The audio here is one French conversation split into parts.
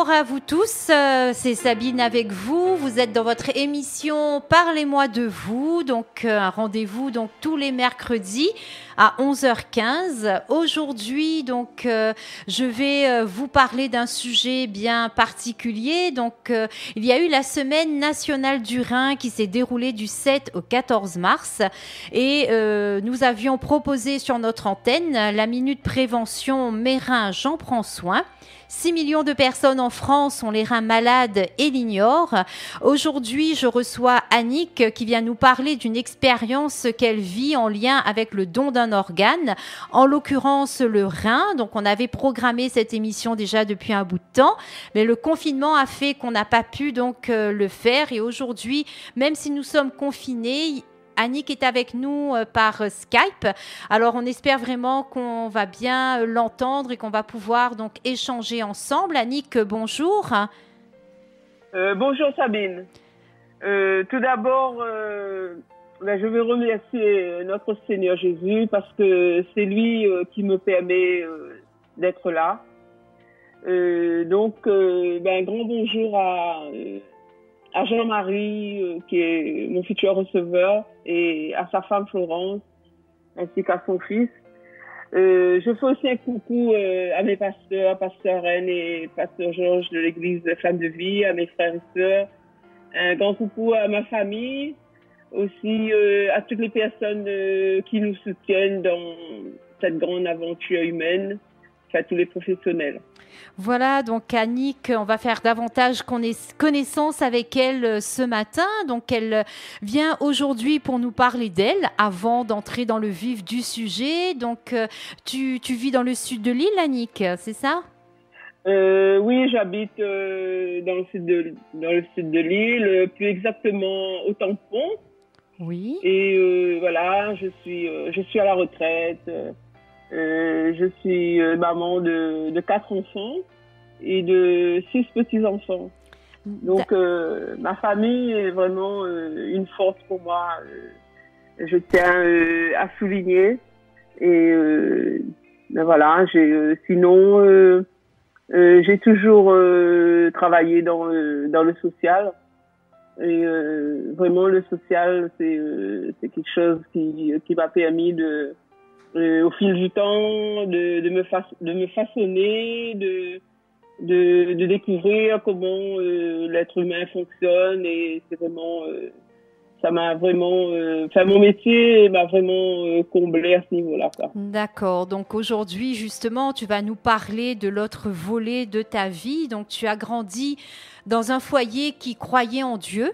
Bonjour à vous tous, c'est Sabine avec vous. Vous êtes dans votre émission Parlez-moi de vous, donc un rendez-vous donc tous les mercredis à 11h15. Aujourd'hui, donc je vais vous parler d'un sujet bien particulier. Donc il y a eu la semaine nationale du Rhin qui s'est déroulée du 7 au 14 mars et nous avions proposé sur notre antenne la minute prévention Mes reins, j'en prends soin. 6 millions de personnes en France ont les reins malades et l'ignorent. Aujourd'hui, je reçois Annick qui vient nous parler d'une expérience qu'elle vit en lien avec le don d'un organe, en l'occurrence le rein. Donc, on avait programmé cette émission déjà depuis un bout de temps, mais le confinement a fait qu'on n'a pas pu donc le faire. Et aujourd'hui, même si nous sommes confinés, Annick est avec nous par Skype. Alors, on espère vraiment qu'on va bien l'entendre et qu'on va pouvoir donc échanger ensemble. Annick, bonjour. Bonjour Sabine. Tout d'abord, je veux remercier notre Seigneur Jésus parce que c'est lui qui me permet d'être là. Un grand bonjour à Jean-Marie, qui est mon futur receveur, et à sa femme Florence, ainsi qu'à son fils. Je fais aussi un coucou à mes pasteurs, pasteur Rennes et pasteur Georges de l'église Flamme de Vie, à mes frères et sœurs. Un grand coucou à ma famille, aussi à toutes les personnes qui nous soutiennent dans cette grande aventure humaine, à tous les professionnels. Voilà, donc Annick, on va faire davantage connaissance avec elle ce matin. Donc elle vient aujourd'hui pour nous parler d'elle avant d'entrer dans le vif du sujet. Donc tu vis dans le sud de l'île, Annick, c'est ça? Oui, j'habite dans le sud de l'île, plus exactement au Tampon. Oui. Et voilà, je suis à la retraite. Je suis maman de 4 enfants et de 6 petits-enfants. Donc, ma famille est vraiment une force pour moi. Je tiens à souligner. Et voilà, sinon, j'ai toujours travaillé dans le social. Et vraiment, le social, c'est quelque chose qui m'a permis au fil du temps, de me façonner, de découvrir comment l'être humain fonctionne, et c'est vraiment, ça m'a vraiment, mon métier m'a vraiment comblé à ce niveau-là, quoi. D'accord. Donc aujourd'hui, justement, tu vas nous parler de l'autre volet de ta vie. Donc tu as grandi dans un foyer qui croyait en Dieu.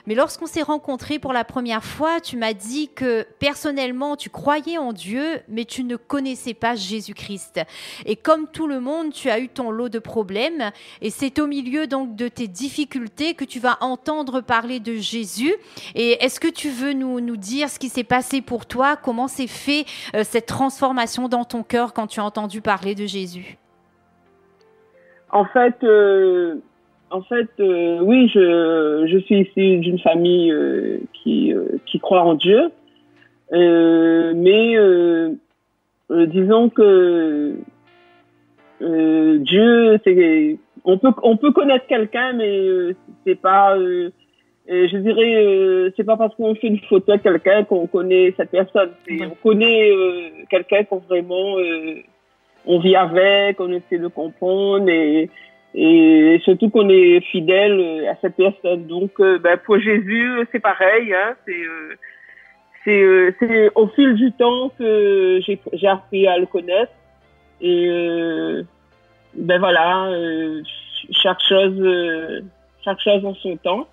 Mais lorsqu'on s'est rencontrés pour la première fois, tu m'as dit que personnellement, tu croyais en Dieu, mais tu ne connaissais pas Jésus-Christ. Et comme tout le monde, tu as eu ton lot de problèmes. Et c'est au milieu donc de tes difficultés que tu vas entendre parler de Jésus. Et est-ce que tu veux nous dire ce qui s'est passé pour toi? Comment s'est fait cette transformation dans ton cœur quand tu as entendu parler de Jésus? En fait, oui, je suis issue d'une famille qui croit en Dieu, mais disons que Dieu, on peut connaître quelqu'un, mais c'est pas, je dirais, c'est pas parce qu'on fait une photo à quelqu'un qu'on connaît cette personne. On connaît quelqu'un qu'on vraiment on vit avec, on essaie de comprendre, et surtout qu'on est fidèle à cette personne. Donc, pour Jésus, c'est pareil, hein. C'est au fil du temps que j'ai appris à le connaître. Et voilà, chaque chose en son temps.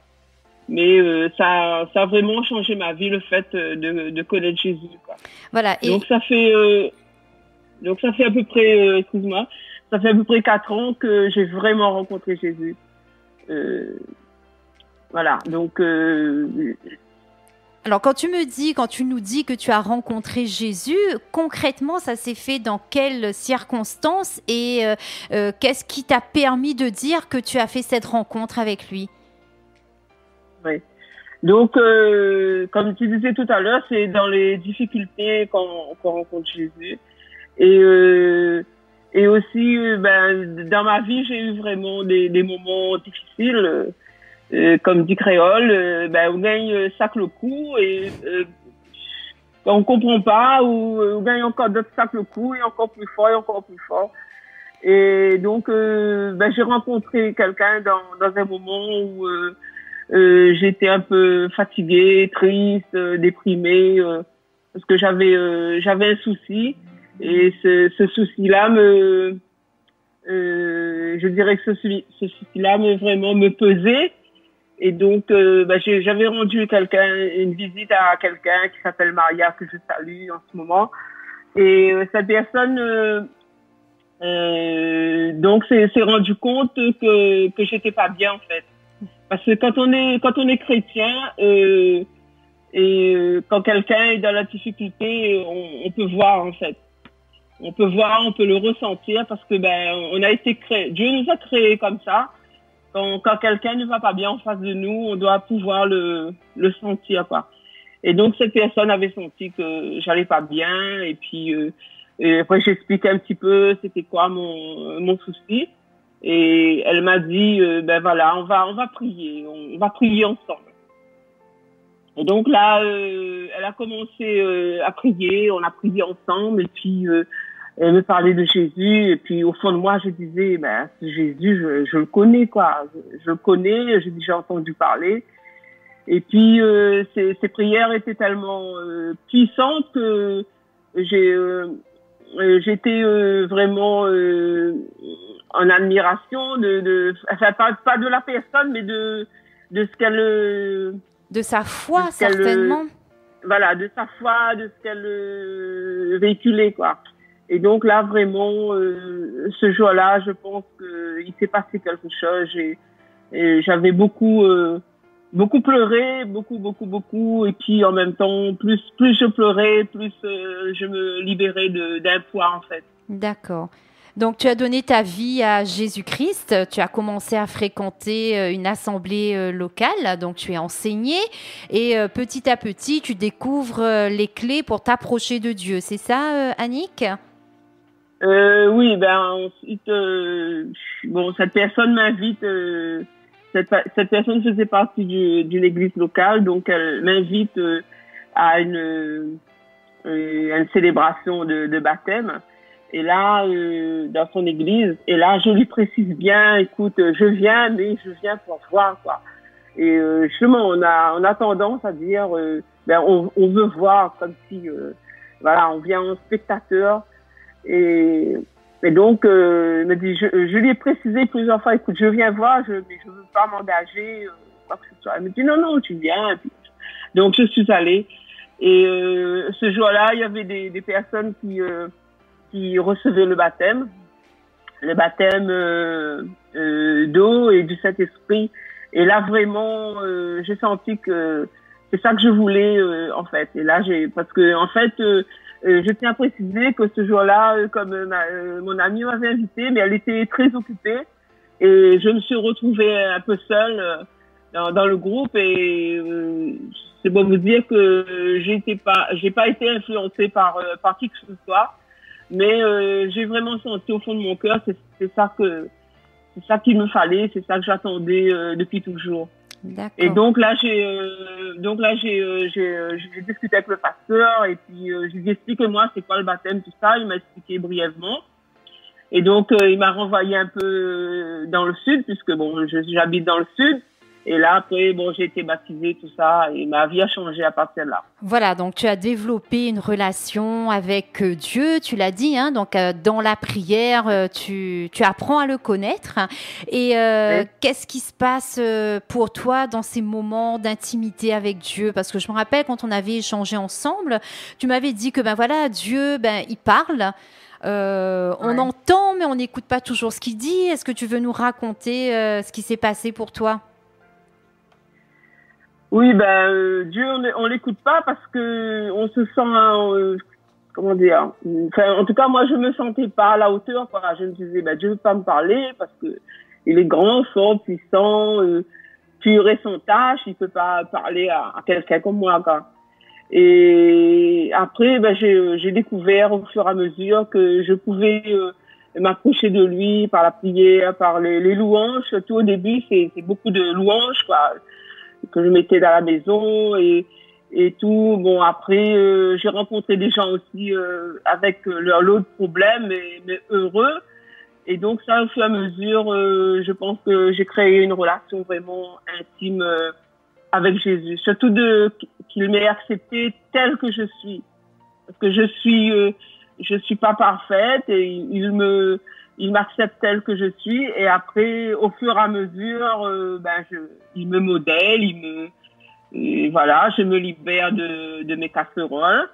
Mais ça a vraiment changé ma vie, le fait de connaître Jésus, quoi. Voilà. Et... Donc ça fait à peu près, excuse-moi. Ça fait à peu près 4 ans que j'ai vraiment rencontré Jésus. Voilà, donc... Alors, quand tu nous dis que tu as rencontré Jésus, concrètement, ça s'est fait dans quelles circonstances et qu'est-ce qui t'a permis de dire que tu as fait cette rencontre avec lui? Oui. Donc, comme tu disais tout à l'heure, c'est dans les difficultés qu'on rencontre Jésus. Et aussi, dans ma vie, j'ai eu vraiment des moments difficiles. Comme dit Créole, on gagne sac le coup et on comprend pas, ou on gagne encore d'autres sacs le coup et encore plus fort et encore plus fort. Et donc, j'ai rencontré quelqu'un dans un moment où j'étais un peu fatiguée, triste, déprimée, parce que j'avais un souci. Et ce souci-là je dirais que ce souci-là vraiment me pesait. Et donc, j'avais rendu une visite à quelqu'un qui s'appelle Maria, que je salue en ce moment. Et cette personne, donc, s'est rendu compte que j'étais pas bien, en fait. Parce que quand on est chrétien, quand quelqu'un est dans la difficulté, on peut voir, en fait. On peut voir, on peut le ressentir, parce que on a été créé. Dieu nous a créés comme ça. Quand quelqu'un ne va pas bien en face de nous, on doit pouvoir le sentir, quoi. Et donc, cette personne avait senti que j'allais pas bien, et puis et après j'expliquais un petit peu c'était quoi mon souci, et elle m'a dit voilà, on va prier, on va prier ensemble. Et donc là, elle a commencé à prier, on a prié ensemble, et puis elle me parlait de Jésus, et puis au fond de moi, je disais, ce Jésus, je le connais, quoi. Je le connais, j'ai déjà entendu parler. Et puis, ces prières étaient tellement puissantes que j'étais vraiment en admiration enfin, pas de la personne, mais de ce qu'elle... de sa foi, certainement. Voilà, de sa foi, de ce qu'elle véhiculait, quoi. Et donc là, vraiment, ce jour-là, je pense qu'il s'est passé quelque chose. Et j'avais beaucoup pleuré, beaucoup. Et puis en même temps, plus je pleurais, plus je me libérais d'un poids, en fait. D'accord. Donc, tu as donné ta vie à Jésus-Christ, tu as commencé à fréquenter une assemblée locale, donc tu es enseigné et petit à petit, tu découvres les clés pour t'approcher de Dieu. C'est ça, Annick ? Oui, ensuite, cette personne m'invite, cette personne faisait partie d'une église locale, donc elle m'invite à une célébration de baptême. Et là, dans son église, et là, je lui précise bien, écoute, je viens, mais je viens pour voir, quoi. Et justement, on a tendance à dire, on veut voir, comme si, on vient en spectateur. Et donc, il me dit, je lui ai précisé plusieurs fois, écoute, je viens voir, mais je veux pas m'engager, quoi que ce soit. Elle me dit, non, tu viens. Et puis, donc, je suis allée. Et ce jour-là, il y avait des personnes qui recevaient le baptême d'eau et du Saint-Esprit. Et là, vraiment, j'ai senti que c'est ça que je voulais, en fait. Et là, parce que, en fait, je tiens à préciser que ce jour-là, comme mon amie m'avait invitée, mais elle était très occupée. Et je me suis retrouvée un peu seule dans le groupe. Et c'est bon vous dire que j'ai pas été influencée par qui que ce soit. Mais j'ai vraiment senti au fond de mon cœur, c'est ça qu'il me fallait, c'est ça que j'attendais depuis toujours. D'accord. Et donc là j'ai discuté avec le pasteur et puis je lui ai expliqué moi c'est quoi le baptême, tout ça. Il m'a expliqué brièvement. Et donc il m'a renvoyé un peu dans le sud, puisque j'habite dans le sud. Et là, après, j'ai été baptisée, tout ça, et ma vie a changé à partir de là. Voilà, donc tu as développé une relation avec Dieu, tu l'as dit, hein, donc dans la prière, tu apprends à le connaître. Et oui. Qu'est-ce qui se passe pour toi dans ces moments d'intimité avec Dieu ? Parce que je me rappelle, quand on avait échangé ensemble, tu m'avais dit que Dieu, il parle. On entend, mais on n'écoute pas toujours ce qu'il dit. Est-ce que tu veux nous raconter ce qui s'est passé pour toi ? Oui, Dieu, on l'écoute pas parce que on se sent, comment dire, enfin, en tout cas, moi, je me sentais pas à la hauteur, quoi. Je me disais, Dieu veut pas me parler parce que il est grand, fort, puissant, pur et sans tâche, il peut pas parler à quelqu'un comme moi, quoi. Et après, j'ai découvert au fur et à mesure que je pouvais m'approcher de lui par la prière, par les louanges. Surtout au début, c'est beaucoup de louanges, quoi, que je mettais dans la maison et tout. Bon, après, j'ai rencontré des gens aussi avec leur lot de problèmes, mais heureux. Et donc ça, au fur et à mesure, je pense que j'ai créé une relation vraiment intime avec Jésus. Surtout qu'il m'ait accepté tel que je suis. Parce que je suis pas parfaite et il m'accepte tel que je suis. Et après, au fur et à mesure, il me modèle, et voilà, je me libère de mes casseroles.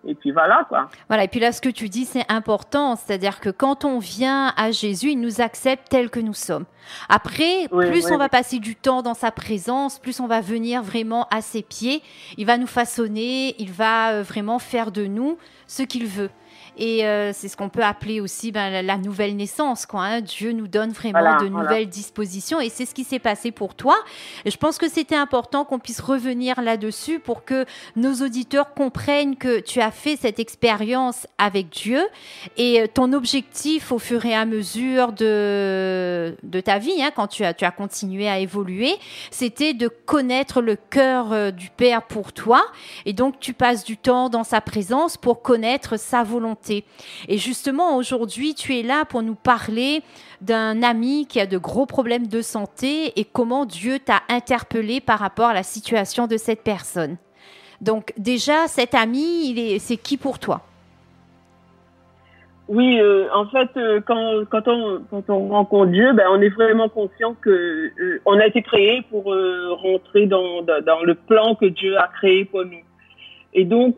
Et puis voilà, quoi. Voilà, et puis là, ce que tu dis, c'est important. C'est-à-dire que quand on vient à Jésus, il nous accepte tels que nous sommes. Après, plus on va passer du temps dans sa présence, plus on va venir vraiment à ses pieds. Il va nous façonner, il va vraiment faire de nous ce qu'il veut. Et c'est ce qu'on peut appeler aussi la nouvelle naissance, quoi, hein. Dieu nous donne vraiment de nouvelles dispositions et c'est ce qui s'est passé pour toi. Et je pense que c'était important qu'on puisse revenir là-dessus pour que nos auditeurs comprennent que tu as fait cette expérience avec Dieu et ton objectif au fur et à mesure de ta vie, hein, quand tu as continué à évoluer, c'était de connaître le cœur du Père pour toi et donc tu passes du temps dans sa présence pour connaître sa volonté. Et justement, aujourd'hui, tu es là pour nous parler d'un ami qui a de gros problèmes de santé et comment Dieu t'a interpellé par rapport à la situation de cette personne. Donc déjà, cet ami, c'est qui pour toi? Oui, en fait, quand on rencontre Dieu, on est vraiment conscient que on a été créé pour rentrer dans le plan que Dieu a créé pour nous. Et donc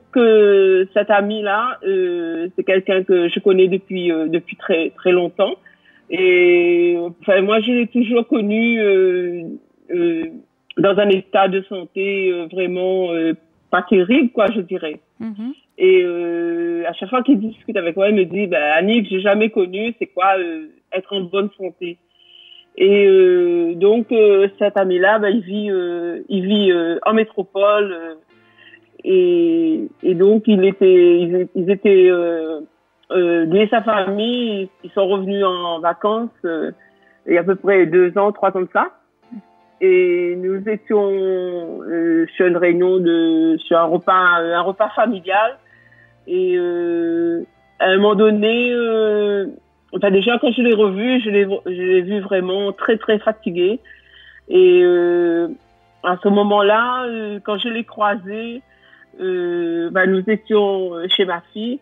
cet ami-là, c'est quelqu'un que je connais depuis très très longtemps. Et enfin moi je l'ai toujours connu dans un état de santé vraiment pas terrible, quoi, je dirais. Mm-hmm. Et à chaque fois qu'il discute avec moi, il me dit Annick, j'ai jamais connu c'est quoi être en bonne santé. Et donc cet ami-là, il vit en métropole. Et donc ils étaient lui et sa famille, ils sont revenus en vacances il y a à peu près 2 ans, 3 ans de ça. Et nous étions sur une réunion sur un repas familial. Et à un moment donné, déjà quand je l'ai revu, je l'ai vu vraiment très très fatigué. Et à ce moment-là, quand je l'ai croisé, nous étions chez ma fille.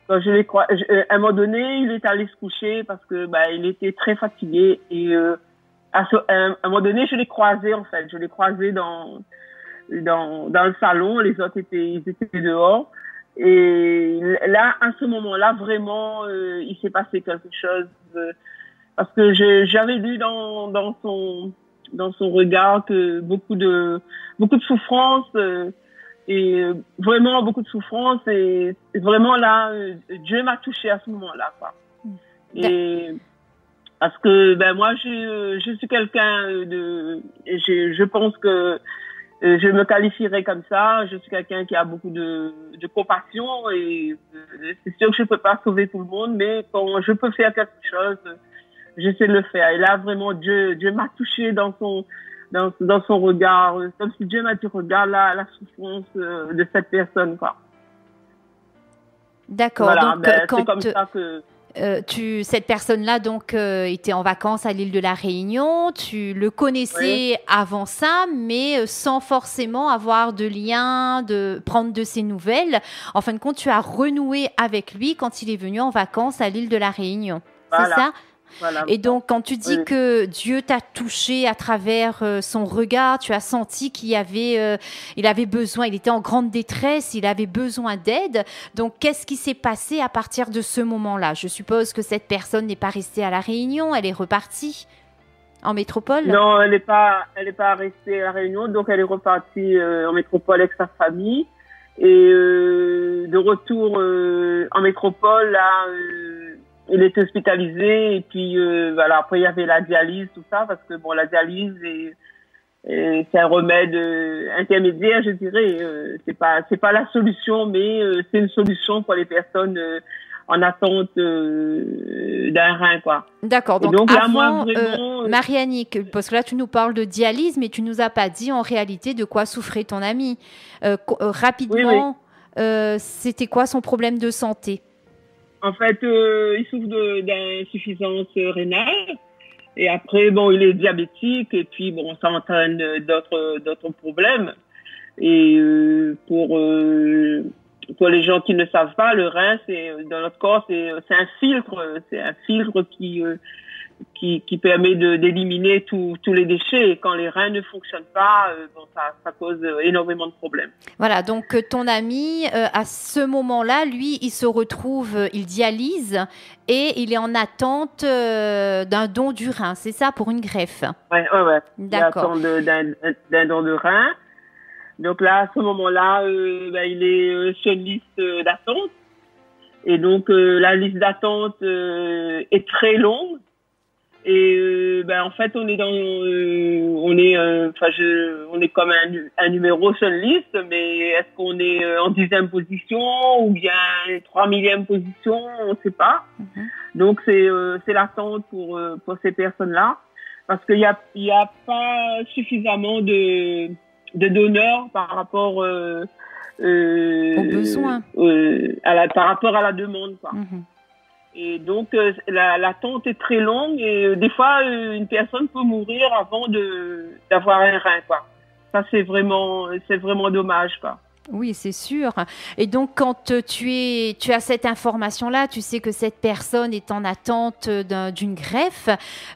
Quand je l'ai croisé, à un moment donné, il est allé se coucher parce que il était très fatigué. Et à un moment donné, je l'ai croisé en fait. Je l'ai croisé dans le salon. Les autres ils étaient dehors. Et là, à ce moment-là, vraiment, il s'est passé quelque chose parce que j'avais lu dans son regard que beaucoup de souffrance. Et vraiment beaucoup de souffrance et vraiment là Dieu m'a touchée à ce moment-là, quoi. Et parce que moi je suis quelqu'un je pense que je me qualifierais comme ça. Je suis quelqu'un qui a beaucoup de compassion et c'est sûr que je peux pas sauver tout le monde, mais quand je peux faire quelque chose, j'essaie de le faire. Et là vraiment Dieu m'a touchée dans son regard, comme si Dieu m'a dit regarde la souffrance de cette personne, quoi. D'accord. Voilà, donc c'est comme ça que cette personne-là donc était en vacances à l'île de la Réunion. Tu le connaissais avant ça, mais sans forcément avoir de lien, de prendre de ses nouvelles. En fin de compte, tu as renoué avec lui quand il est venu en vacances à l'île de la Réunion. Voilà. C'est ça? Voilà. Et donc, quand tu dis que Dieu t'a touché à travers son regard, tu as senti il avait besoin, il était en grande détresse, il avait besoin d'aide. Donc, qu'est-ce qui s'est passé à partir de ce moment-là? Je suppose que cette personne n'est pas restée à La Réunion, elle est repartie en métropole? Non, elle n'est pas restée à La Réunion, donc elle est repartie en métropole avec sa famille. Et de retour en métropole, là... il était hospitalisé et puis voilà, après il y avait la dialyse, tout ça, parce que bon, la dialyse c'est un remède intermédiaire, je dirais. C'est pas la solution, mais c'est une solution pour les personnes en attente d'un rein, quoi. D'accord. Donc, là, avant, moi, vraiment, Marie-Annick, parce que là, tu nous parles de dialyse, mais tu nous as pas dit en réalité de quoi souffrait ton ami. Rapidement, c'était quoi son problème de santé? En fait, il souffre d'insuffisance rénale. Et après, bon, il est diabétique. Et puis, bon, ça entraîne d'autres problèmes. Et pour les gens qui ne savent pas, le rein, dans notre corps, c'est un filtre. C'est un filtre qui permet d'éliminer tous les déchets. Et quand les reins ne fonctionnent pas, ça cause énormément de problèmes. Voilà, donc ton ami, à ce moment-là, lui, il se retrouve, il dialyse et il est en attente d'un don du rein, c'est ça, pour une greffe? Ouais. D'accord. Il attend d'un don de rein. Donc là, à ce moment-là, il est sur une liste d'attente. Et donc, la liste d'attente est très longue. Et en fait, on est comme un numéro sur une liste, mais est-ce qu'on est en 10e position ou bien 3000e position, on ne sait pas. Donc c'est l'attente pour ces personnes-là, parce qu'il y a pas suffisamment de donneurs par rapport aux besoins, par rapport à la demande, quoi. Et donc, l'attente est très longue et des fois, une personne peut mourir avant d'avoir un rein, quoi. Ça, c'est vraiment dommage, quoi. Oui, c'est sûr. Et donc, quand tu as cette information-là, tu sais que cette personne est en attente d'une greffe,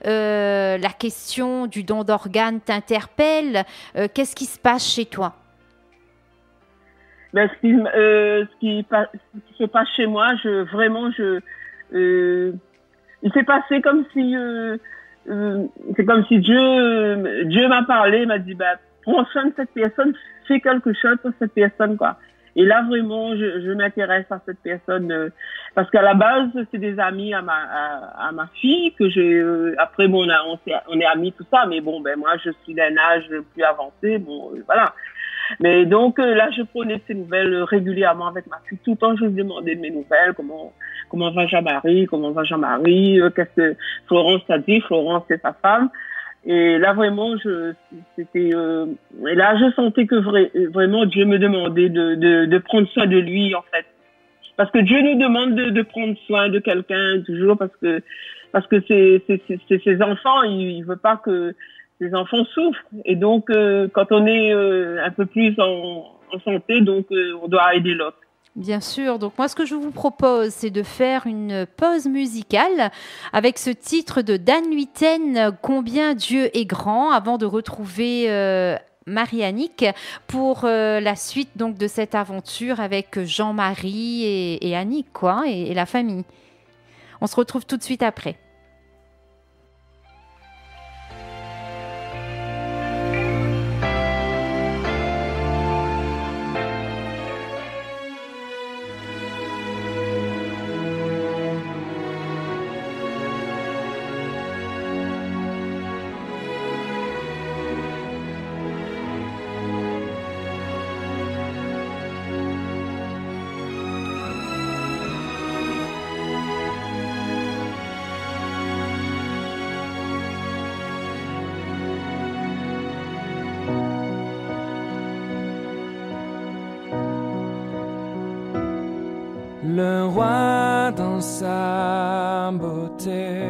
la question du don d'organes t'interpelle. Qu'est-ce qui se passe chez toi? Ce qui se passe chez moi, il s'est passé comme si c'est comme si Dieu m'a parlé, m'a dit prends soin de cette personne, fais quelque chose pour cette personne, quoi. Et là vraiment je m'intéresse à cette personne parce qu'à la base c'est des amis à ma fille que j'ai après bon on est amis tout ça, mais bon moi je suis d'un âge plus avancé, voilà. Mais donc là, je prenais ces nouvelles régulièrement avec ma fille. Tout le temps, je lui demandais de mes nouvelles. Comment va Jean-Marie? Comment va Jean-Marie? Qu'est-ce que Florence t'a dit? Florence, c'est sa femme. Et là, vraiment, et là, je sentais que vraiment, Dieu me demandait de prendre soin de lui, en fait. Parce que Dieu nous demande de prendre soin de quelqu'un toujours parce que c'est ses enfants. Il veut pas que les enfants souffrent. Et donc, quand on est un peu plus en santé, donc on doit aider l'autre. Bien sûr. Donc, moi, ce que je vous propose, c'est de faire une pause musicale avec ce titre de Dan Huiten, Combien Dieu est grand, avant de retrouver Marie-Annick pour la suite donc, de cette aventure avec Jean-Marie et Annick, quoi, et la famille. On se retrouve tout de suite après. Le roi dans sa beauté,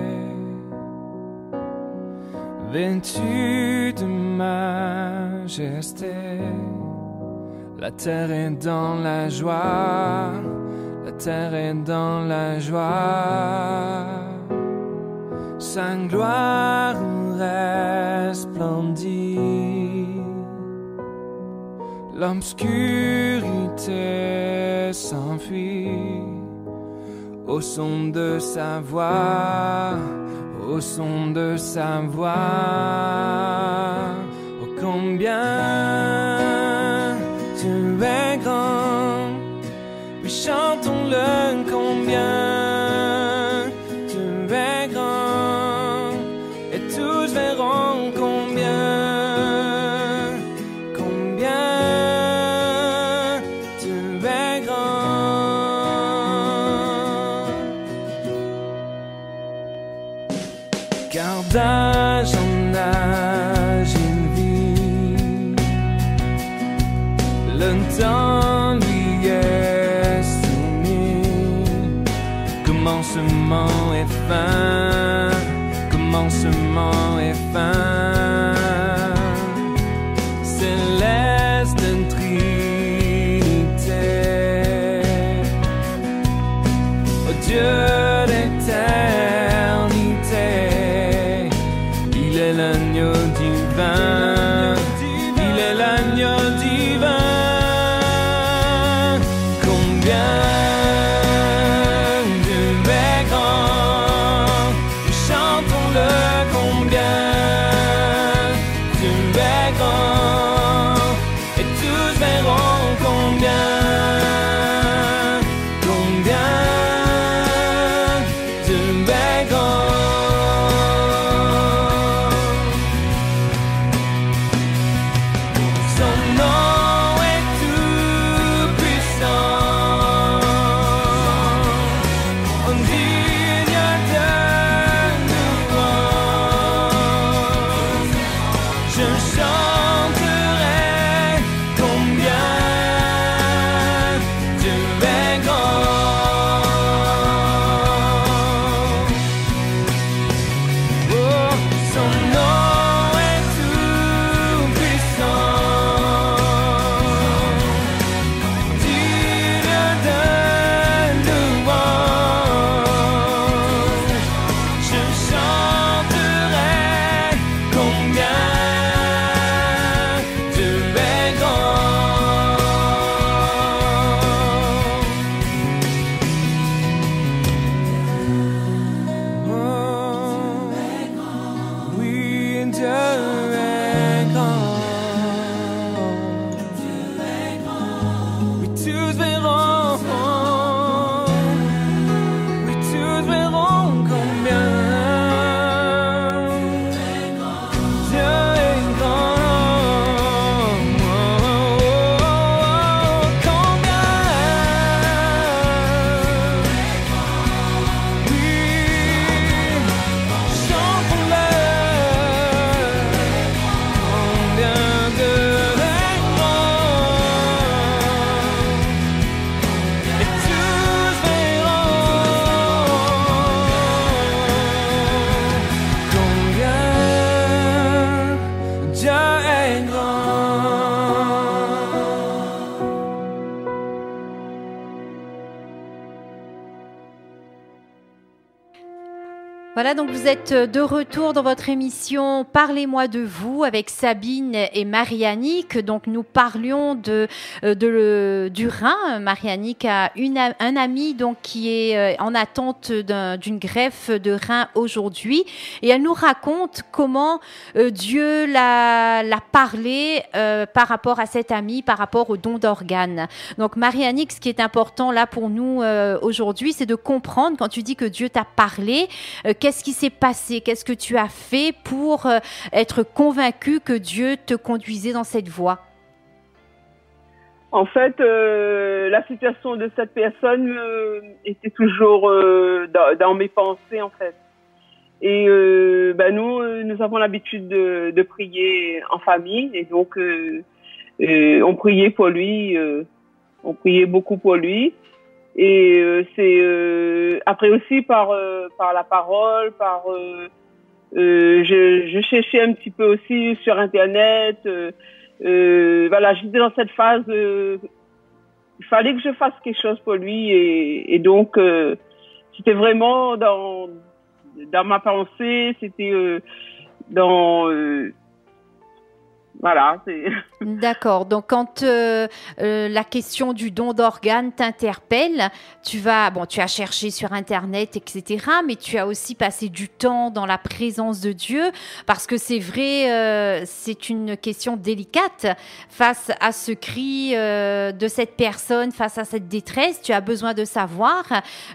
vêtu de majesté, la terre est dans la joie, la terre est dans la joie, sa gloire resplendit, l'obscurité s'enfuit au son de sa voix, au son de sa voix. Oh combien tu es grand, puis chantons-le combien tu es grand, et tous verront combien tu es grand. car d'âge en âge il vit. Le temps lui est soumis, commencement et fin, commencement et fin. Céleste Trinité, oh Dieu d'éternité, il est l'agneau divin, il est l'agneau divin. Combien Dieu est grand, chantons-le, combien Dieu est grand, et tous verront combien Dieu est grand. Son nom est tout puissant, digne de louange. Je chanterai combien Dieu est grand. Oh, son nom est tout puissant, digne de louange. Je chanterai combien Dieu est grand. Oh, oui, Dieu est grand. Oui, tous verront, oui, tous verront combien Dieu est grand. Combien, oui, chantons-le, combien Dieu est grand, et tous verront combien Dieu est grand. Voilà, donc vous êtes de retour dans votre émission Parlez-moi de vous avec Sabine et Marie-Annick. Donc nous parlions du rein. Marie-Annick a un ami donc, qui est en attente d'une greffe de rein aujourd'hui. Et elle nous raconte comment Dieu l'a parlé par rapport à cet ami, par rapport au don d'organes. Donc Marie-Annick, ce qui est important là pour nous aujourd'hui, c'est de comprendre quand tu dis que Dieu t'a parlé, qu'est-ce qui s'est passé? Qu'est-ce que tu as fait pour être convaincu que Dieu te conduisait dans cette voie? En fait, la situation de cette personne était toujours dans mes pensées, en fait. Et nous avons l'habitude de prier en famille, et donc on priait pour lui, on priait beaucoup pour lui. Et c'est après aussi par la parole, je cherchais un petit peu aussi sur Internet. Voilà, j'étais dans cette phase. Il fallait que je fasse quelque chose pour lui, et donc c'était vraiment dans ma pensée, c'était voilà. D'accord. Donc, quand la question du don d'organes t'interpelle, tu as cherché sur Internet, etc., mais tu as aussi passé du temps dans la présence de Dieu, parce que c'est vrai, c'est une question délicate face à ce cri de cette personne, face à cette détresse. Tu as besoin de savoir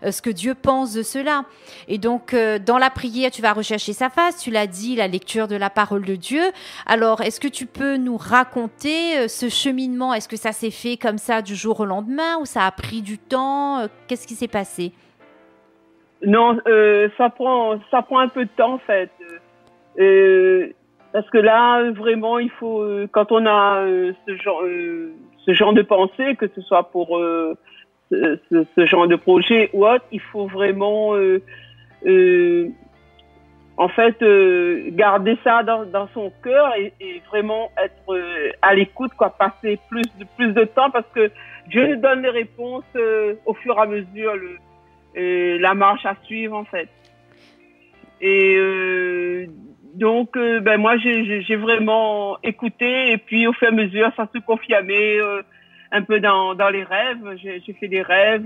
ce que Dieu pense de cela. Et donc, dans la prière, tu vas rechercher sa face. Tu l'as dit, la lecture de la parole de Dieu. Alors, est-ce que tu peux nous raconter ce cheminement? Est-ce que ça s'est fait comme ça du jour au lendemain, ou ça a pris du temps? Qu'est-ce qui s'est passé? Non, ça prend un peu de temps en fait. Parce que là, vraiment, il faut quand on a ce genre de pensée, que ce soit pour ce genre de projet ou autre, il faut vraiment en fait garder ça dans son cœur et vraiment être à l'écoute, quoi, passer plus de temps, parce que Dieu nous donne les réponses au fur et à mesure, la marche à suivre en fait. Et donc ben moi j'ai vraiment écouté, et puis au fur et à mesure ça se confirmait un peu dans les rêves. J'ai fait des rêves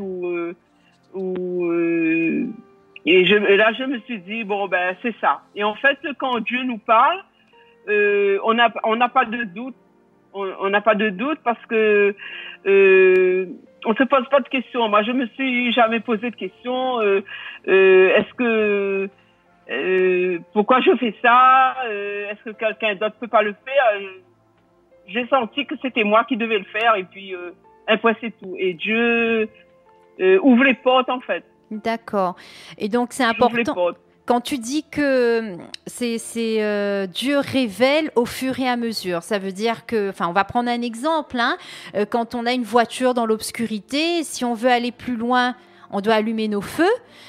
et là je me suis dit bon ben c'est ça. Et en fait quand Dieu nous parle, on n'a pas de doute. On n'a pas de doute parce que on se pose pas de questions. Moi je me suis jamais posé de questions. Est-ce que pourquoi je fais ça? Est-ce que quelqu'un d'autre peut pas le faire? J'ai senti que c'était moi qui devais le faire, et puis après c'est tout. Et Dieu ouvre les portes en fait. D'accord. Et donc c'est important. Quand tu dis que Dieu révèle au fur et à mesure, ça veut dire que, enfin, on va prendre un exemple, hein, quand on a une voiture dans l'obscurité, si on veut aller plus loin, on doit allumer nos feux,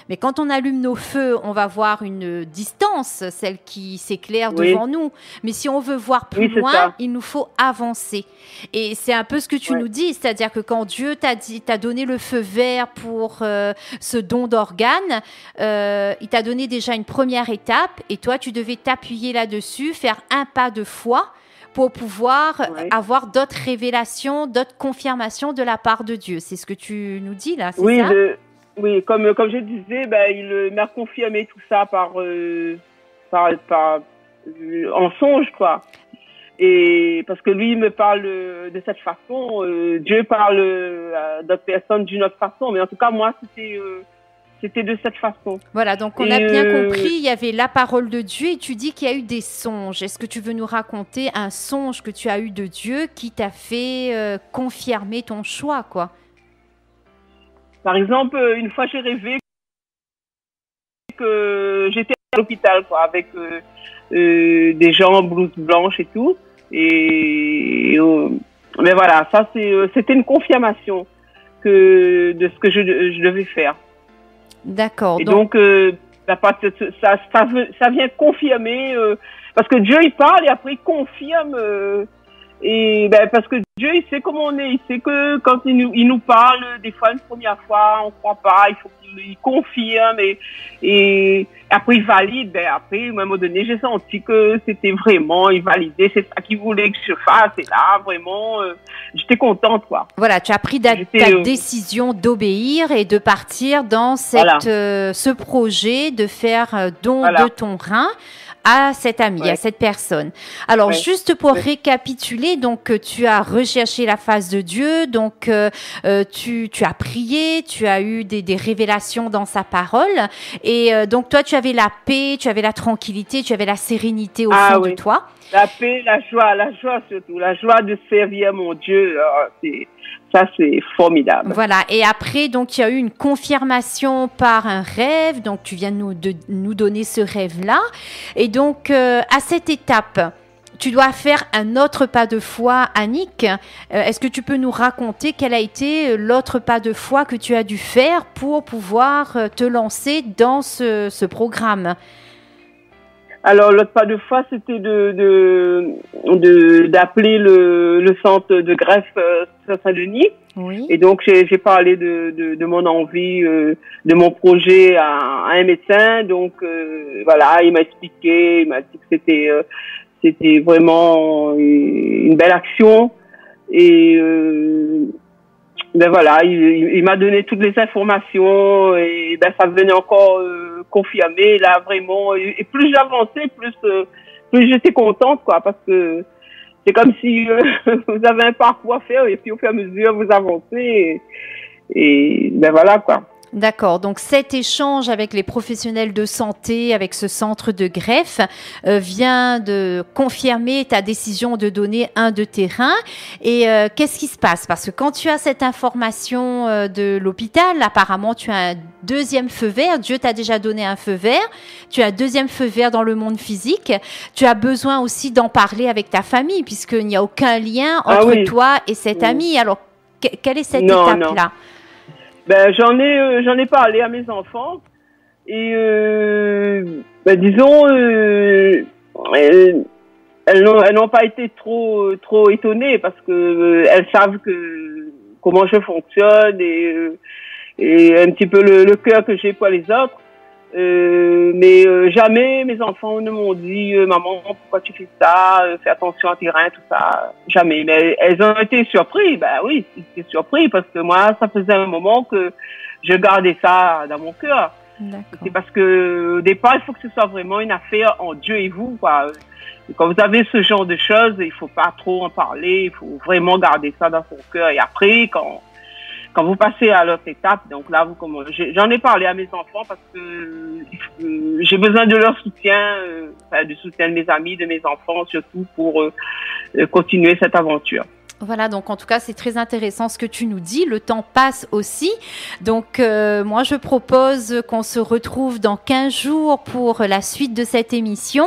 mais quand on allume nos feux, on va voir une distance, celle qui s'éclaire devant nous. Mais si on veut voir plus loin, il nous faut avancer. Et c'est un peu ce que tu nous dis, c'est-à-dire que quand Dieu t'a donné le feu vert pour ce don d'organes, il t'a donné déjà une première étape, et toi, tu devais t'appuyer là-dessus, faire un pas de foi pour pouvoir avoir d'autres révélations, d'autres confirmations de la part de Dieu. C'est ce que tu nous dis là, c'est ça? Oui, comme je disais, ben, il m'a confirmé tout ça par en songe, quoi. Et parce que lui, il me parle de cette façon, Dieu parle à d'autres personnes d'une autre façon, mais en tout cas, moi, c'était de cette façon. Voilà, donc on a bien compris, il y avait la parole de Dieu, et tu dis qu'il y a eu des songes. Est-ce que tu veux nous raconter un songe que tu as eu de Dieu qui t'a fait confirmer ton choix, quoi? Par exemple, une fois, j'ai rêvé que j'étais à l'hôpital, quoi, avec des gens en blouse blanche et tout. Mais voilà, ça, c'était une confirmation de ce que je devais faire. D'accord. Et donc ça vient confirmer, parce que Dieu, il parle et après il confirme. Et ben parce que Dieu, il sait comment on est, il sait que quand il nous parle, des fois une première fois on croit pas, il faut qu'il confirme, et après il valide. Ben après, à un moment donné, j'ai senti que c'était vraiment, il validait, c'est ça qu'il voulait que je fasse, et là vraiment j'étais contente, quoi. Voilà, tu as pris ta décision d'obéir et de partir dans ce projet de faire don de ton rein à cet ami, à cette personne. Alors, juste pour récapituler, donc tu as recherché la face de Dieu, donc tu as prié, tu as eu des révélations dans sa parole, et donc toi, tu avais la paix, tu avais la tranquillité, tu avais la sérénité au fond de toi. La paix, la joie surtout, la joie de servir mon Dieu, ça c'est formidable. Voilà, et après, donc il y a eu une confirmation par un rêve, donc tu viens de nous donner ce rêve-là, et donc à cette étape, tu dois faire un autre pas de foi, Annick. Est-ce que tu peux nous raconter quel a été l'autre pas de foi que tu as dû faire pour pouvoir te lancer dans ce programme? Alors, l'autre pas de foi, c'était d'appeler le centre de greffe Saint-Denis. Oui. Et donc, j'ai parlé de mon envie, de mon projet à un médecin. Donc, voilà, il m'a expliqué, il m'a dit que c'était vraiment une belle action. Et ben voilà, il m'a donné toutes les informations, et ben ça venait encore confirmer là vraiment. Et plus j'avançais, plus j'étais contente, quoi, parce que c'est comme si vous avez un parcours à faire, et puis au fur et à mesure vous avancez, et ben voilà, quoi. D'accord, donc cet échange avec les professionnels de santé, avec ce centre de greffe, vient de confirmer ta décision de donner un de tes reins. Et qu'est-ce qui se passe? Parce que quand tu as cette information de l'hôpital, apparemment tu as un deuxième feu vert, Dieu t'a déjà donné un feu vert, tu as un deuxième feu vert dans le monde physique, tu as besoin aussi d'en parler avec ta famille, puisqu'il n'y a aucun lien entre toi et cet ami. Alors, quelle est cette étape-là? Ben, j'en ai parlé à mes enfants et ben, disons elles n'ont pas été trop étonnées parce que elles savent comment je fonctionne et un petit peu le cœur que j'ai pour les autres. Mais jamais mes enfants ne m'ont dit maman, pourquoi tu fais ça, fais attention à tes reins, tout ça, jamais. Mais elles ont été surpris. Ben oui, c'est surpris parce que moi ça faisait un moment que je gardais ça dans mon cœur. C'est parce que au départ il faut que ce soit vraiment une affaire en Dieu et vous, quoi. Et quand vous avez ce genre de choses, il faut pas trop en parler, il faut vraiment garder ça dans son cœur. Et après quand vous passez à l'autre étape, donc là, j'en ai parlé à mes enfants parce que j'ai besoin de leur soutien, du soutien de mes amis, de mes enfants, surtout pour continuer cette aventure. Voilà, donc en tout cas, c'est très intéressant ce que tu nous dis. Le temps passe aussi. Donc, moi, je propose qu'on se retrouve dans 15 jours pour la suite de cette émission.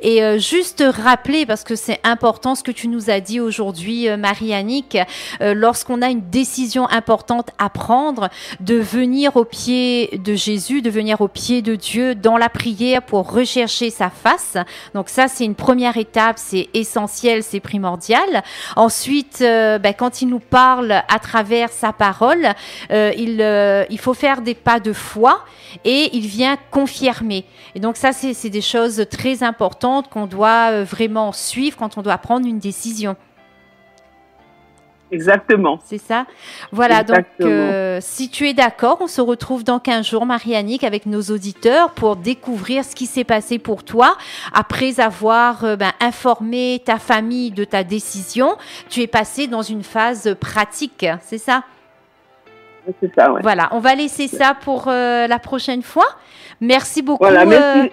Et juste rappeler, parce que c'est important ce que tu nous as dit aujourd'hui, Marie-Annick, lorsqu'on a une décision importante à prendre, de venir au pied de Jésus, de venir au pied de Dieu dans la prière pour rechercher sa face. Donc ça, c'est une première étape, c'est essentiel, c'est primordial. Ensuite, quand il nous parle à travers sa parole, il faut faire des pas de foi et il vient confirmer. Et donc ça, c'est des choses très importantes qu'on doit vraiment suivre quand on doit prendre une décision. Exactement. C'est ça. Voilà, exactement. Donc si tu es d'accord, on se retrouve dans 15 jours, Marie-Annick, avec nos auditeurs pour découvrir ce qui s'est passé pour toi. Après avoir informé ta famille de ta décision, tu es passé dans une phase pratique, c'est ça? C'est ça, ouais. Voilà, on va laisser ça pour la prochaine fois. Merci beaucoup, voilà, merci.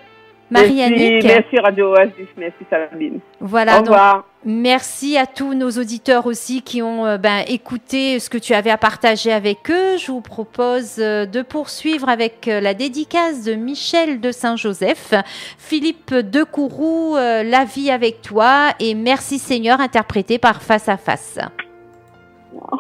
Marie-Annick. Merci Radio Oasis, merci Sabine. Voilà, au revoir. Donc, merci à tous nos auditeurs aussi qui ont écouté ce que tu avais à partager avec eux. Je vous propose de poursuivre avec la dédicace de Michel de Saint-Joseph, Philippe de Courroux, La vie avec toi et Merci Seigneur, interprété par Face à Face. Wow.